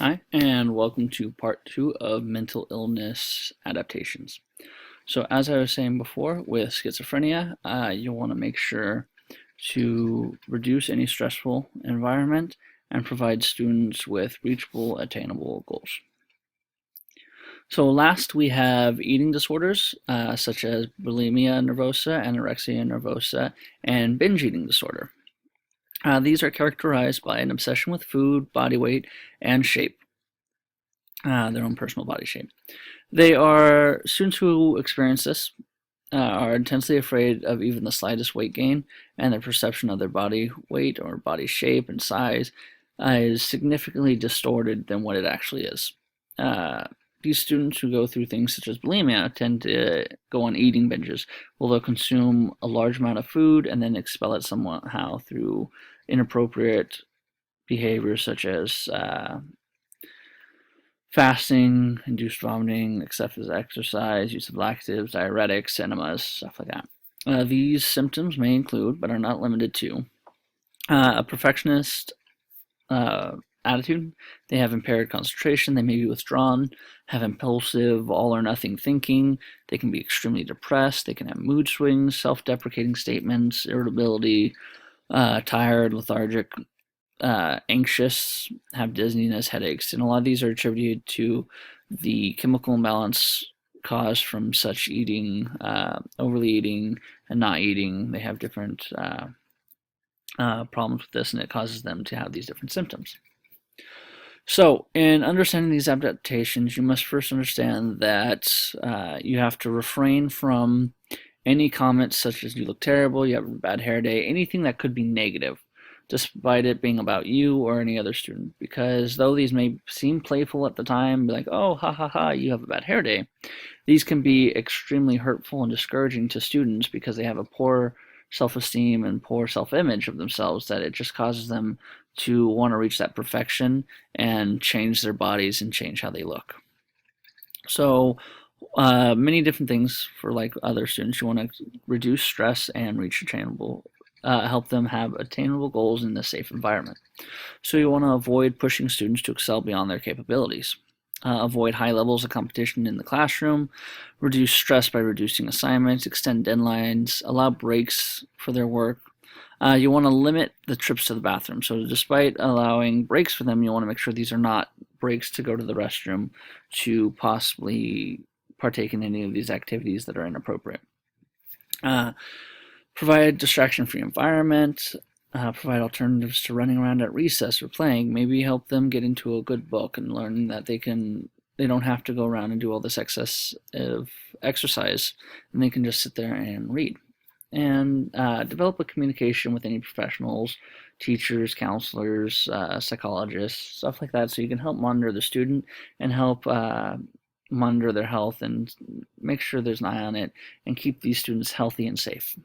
Hi, and welcome to part 2 of mental illness adaptations. So, as I was saying before, with schizophrenia, you want to make sure to reduce any stressful environment and provide students with reachable, attainable goals. So, last we have eating disorders such as bulimia nervosa, anorexia nervosa, and binge eating disorder. These are characterized by an obsession with food, body weight, and shape. Their own personal body shape. They are students who experience this are intensely afraid of even the slightest weight gain, and their perception of their body weight or body shape and size is significantly distorted than what it actually is. Uh, these students who go through things such as bulimia tend to go on eating binges, where they'll consume a large amount of food and then expel it somehow through inappropriate behaviors such as fasting, induced vomiting, excessive exercise, use of laxatives, diuretics, enemas, stuff like that. These symptoms may include, but are not limited to, a perfectionist attitude. They have impaired concentration. They may be withdrawn, have impulsive, all or nothing thinking. They can be extremely depressed. They can have mood swings, self deprecating statements, irritability, tired, lethargic, anxious, have dizziness, headaches, and a lot of these are attributed to the chemical imbalance caused from such eating, overly eating and not eating. They have different problems with this, and it causes them to have these different symptoms. So, in understanding these adaptations, you must first understand that you have to refrain from any comments such as "you look terrible," "you have a bad hair day," anything that could be negative, despite it being about you or any other student. Because though these may seem playful at the time, be like, "Oh, ha ha ha, you have a bad hair day," these can be extremely hurtful and discouraging to students because they have a poor self-esteem and poor self-image of themselves that it just causes them to want to reach that perfection and change their bodies and change how they look. So many different things for like other students. You want to reduce stress and reach attainable, help them have attainable goals in a safe environment. So you want to avoid pushing students to excel beyond their capabilities. Avoid high levels of competition in the classroom, reduce stress by reducing assignments, extend deadlines, allow breaks for their work. You want to limit the trips to the bathroom. So despite allowing breaks for them, you want to make sure these are not breaks to go to the restroom to possibly partake in any of these activities that are inappropriate. Provide a distraction-free environment, provide alternatives to running around at recess or playing, maybe help them get into a good book and learn that they don't have to go around and do all this excess of exercise, and they can just sit there and read. And develop a communication with any professionals, teachers, counselors, psychologists, stuff like that, so you can help monitor the student and help monitor their health and make sure there's an eye on it and keep these students healthy and safe.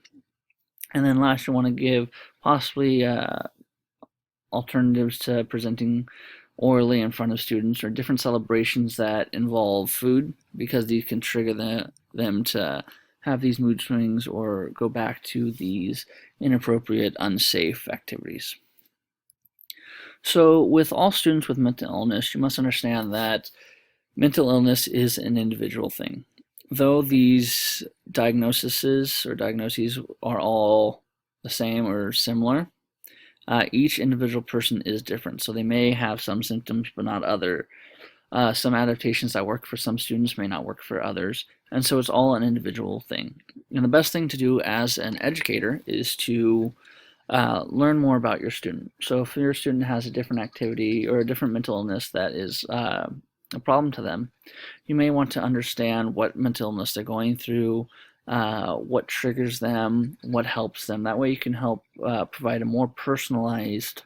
And then last, you want to give possibly alternatives to presenting orally in front of students or different celebrations that involve food, because these can trigger them to have these mood swings or go back to these inappropriate, unsafe activities. So with all students with mental illness, you must understand that mental illness is an individual thing. Though these diagnoses are all the same or similar, each individual person is different. So they may have some symptoms, but not other. Some adaptations that work for some students may not work for others. And so it's all an individual thing. And the best thing to do as an educator is to learn more about your student. So if your student has a different activity or a different mental illness that is a problem to them, you may want to understand what mental illness they're going through, what triggers them, what helps them. That way you can help provide a more personalized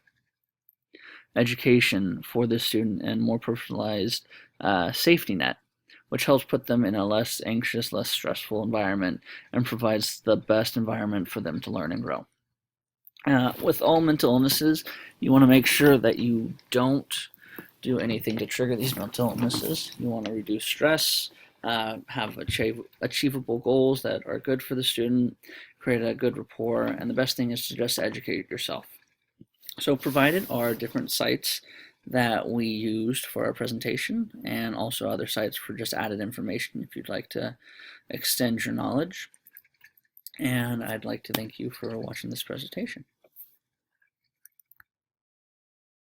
education for the student and more personalized safety net, which helps put them in a less anxious, less stressful environment and provides the best environment for them to learn and grow. With all mental illnesses, you want to make sure that you don't do anything to trigger these mental illnesses. You want to reduce stress, have achievable goals that are good for the student, create a good rapport, and the best thing is to just educate yourself. So provided are different sites that we used for our presentation, and also other sites for just added information if you'd like to extend your knowledge. And I'd like to thank you for watching this presentation.